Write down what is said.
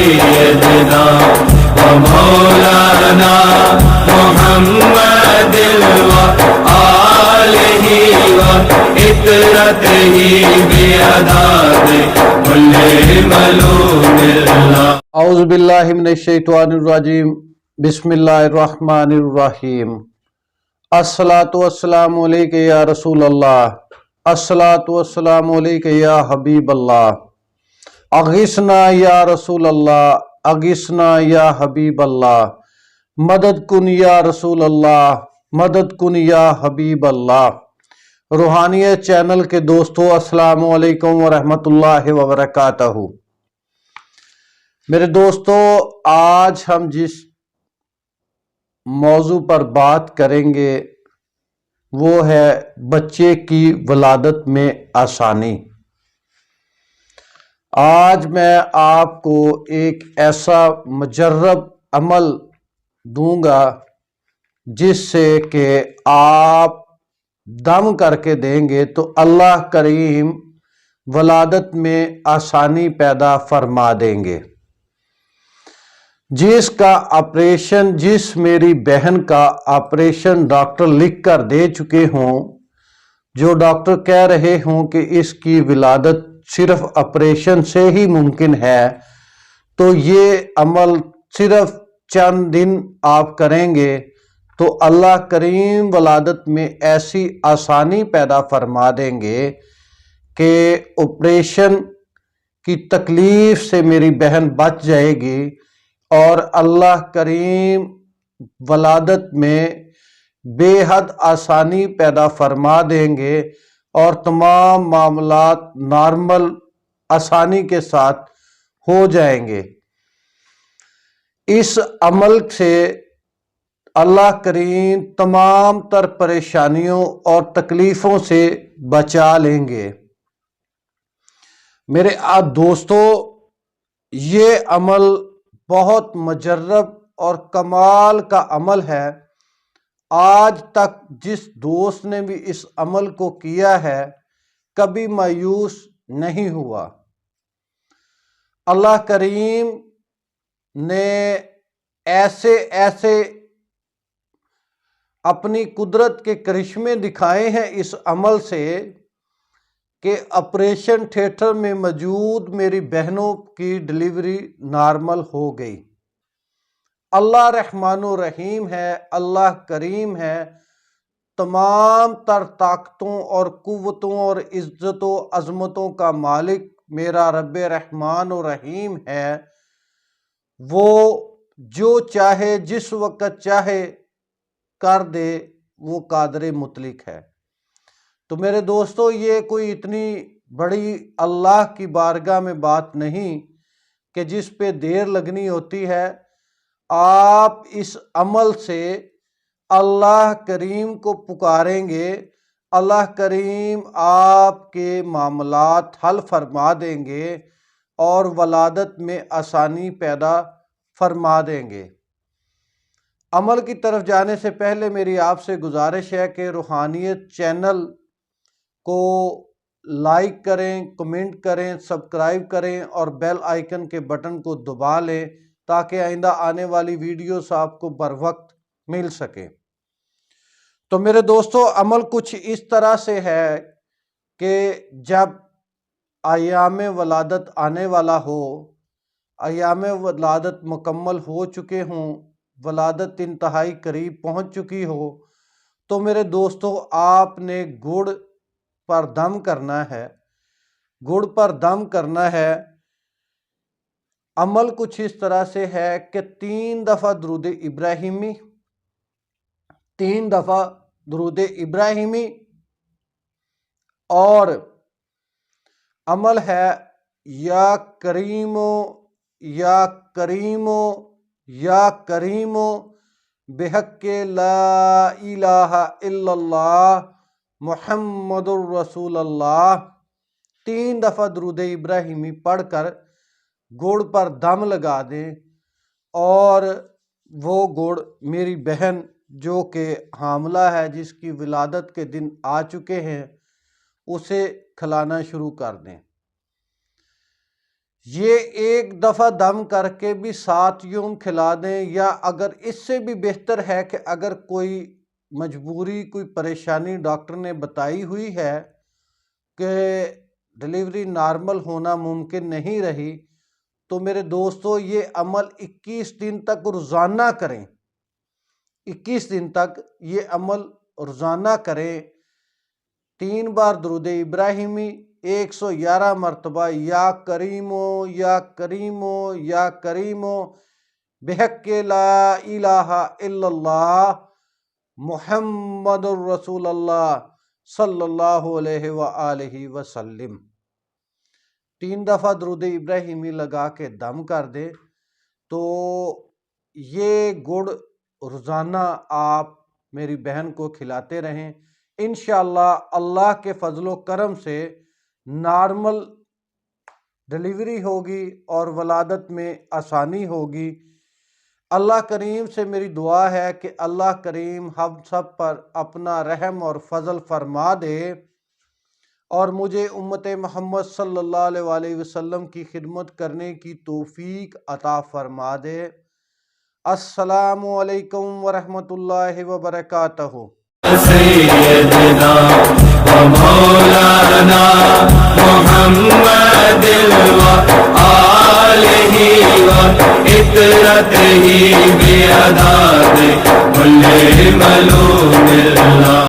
سيدنا ومولانا محمد وآله وإطرته بأداب كل ملوم الله. اعوذ باللہ من الشیطان الرجیم. بسم اللہ الرحمن الرحیم. الصلاۃ والسلام علیک یا رسول اللہ. الصلاۃ والسلام علیک یا حبیب اللہ. اغثنا یا رسول اللہ. اغثنا یا حبیب اللہ. مدد کن یا رسول اللہ. مدد کن یا حبیب اللہ. روحانیت چینل کے دوستو، السلام علیکم ورحمۃ اللہ وبرکاتہ. میرے دوستو، آج ہم جس موضوع پر بات کریں گے وہ ہے بچے کی ولادت میں آسانی. آج میں آپ کو ایک ایسا مجرب عمل دوں گا جس سے کہ آپ دم کر کے دیں گے تو اللہ کریم ولادت میں آسانی پیدا فرما دیں گے. جس میری بہن کا آپریشن ڈاکٹر لکھ کر دے چکے ہوں، جو ڈاکٹر کہہ رہے ہوں کہ اس کی ولادت صرف آپریشن سے ہی ممکن ہے، تو یہ عمل صرف چند دن آپ کریں گے تو اللہ کریم ولادت میں ایسی آسانی پیدا فرما دیں گے کہ آپریشن کی تکلیف سے میری بہن بچ جائے گی، اور اللہ کریم ولادت میں بے حد آسانی پیدا فرما دیں گے اور تمام معاملات نارمل آسانی کے ساتھ ہو جائیں گے. اس عمل سے اللہ کریم تمام تر پریشانیوں اور تکلیفوں سے بچا لیں گے. میرے دوستو، یہ عمل بہت مجرب اور کمال کا عمل ہے. آج تک جس دوست نے بھی اس عمل کو کیا ہے کبھی مایوس نہیں ہوا. اللہ کریم نے ایسے اپنی قدرت کے کرشمے دکھائے ہیں اس عمل سے کہ آپریشن تھیٹر میں موجود میری بہنوں کی ڈلیوری نارمل ہو گئی. اللہ رحمان و رحیم ہے، اللہ کریم ہے. تمام تر طاقتوں اور قوتوں اور عزت و عظمتوں کا مالک میرا رب رحمان و رحیم ہے. وہ جو چاہے جس وقت چاہے کر دے، وہ قادر مطلق ہے. تو میرے دوستو، یہ کوئی اتنی بڑی اللہ کی بارگاہ میں بات نہیں کہ جس پہ دیر لگنی ہوتی ہے. آپ اس عمل سے اللہ کریم کو پکاریں گے، اللہ کریم آپ کے معاملات حل فرما دیں گے اور ولادت میں آسانی پیدا فرما دیں گے. عمل کی طرف جانے سے پہلے میری آپ سے گزارش ہے کہ روحانیت چینل کو لائک کریں، کمنٹ کریں، سبسکرائب کریں اور بیل آئیکن کے بٹن کو دبا لیں تاکہ آئندہ آنے والی ویڈیوز آپ کو بر وقت مل سکے. تو میرے دوستو، عمل کچھ اس طرح سے ہے کہ جب ایام ولادت آنے والا ہو، ایام ولادت مکمل ہو چکے ہوں، ولادت انتہائی قریب پہنچ چکی ہو، تو میرے دوستو آپ نے گڑ پر دم کرنا ہے. گڑ پر دم کرنا ہے. عمل کچھ اس طرح سے ہے کہ 3 دفعہ درود ابراہیمی اور عمل ہے یا کریمو یا کریمو یا کریمو بحق لا الہ الا اللہ محمد الرسول اللہ. 3 دفعہ درود ابراہیمی پڑھ کر گڑ پر دم لگا دیں اور وہ گڑ میری بہن جو کہ حاملہ ہے، جس کی ولادت کے دن آ چکے ہیں، اسے کھلانا شروع کر دیں. یہ ایک دفعہ دم کر کے بھی 7 یوم کھلا دیں، یا اگر اس سے بھی بہتر ہے کہ اگر کوئی مجبوری کوئی پریشانی ڈاکٹر نے بتائی ہوئی ہے کہ ڈلیوری نارمل ہونا ممکن نہیں رہی، تو میرے دوستو یہ عمل 21 دن تک روزانہ کریں۔ 21 دن تک یہ عمل روزانہ کریں۔ 3 بار درود ابراہیمی، 111 مرتبہ یا کریمو یا کریمو یا کریمو بحق لا الہ الا اللہ محمد الرسول اللہ صلی اللہ علیہ وآلہ وسلم۔ 3 دفعہ درود ابراہیمی لگا کے دم کر دیں تو یہ گڑ روزانہ آپ میری بہن کو کھلاتے رہیں۔ انشاءاللہ اللہ کے فضل و کرم سے نارمل ڈلیوری ہوگی اور ولادت میں آسانی ہوگی۔ اللہ کریم سے میری دعا ہے کہ اللہ کریم ہم سب پر اپنا رحم اور فضل فرما دے اور مجھے امت محمد صلی اللہ علیہ وآلہ وسلم کی خدمت کرنے کی توفیق عطا فرما دے۔ السلام علیکم ورحمۃ اللہ وبرکاتہ۔ سیدنا و مولانا محمد و آلہ و اطرتہ بیعداد کل ملوم اللہ۔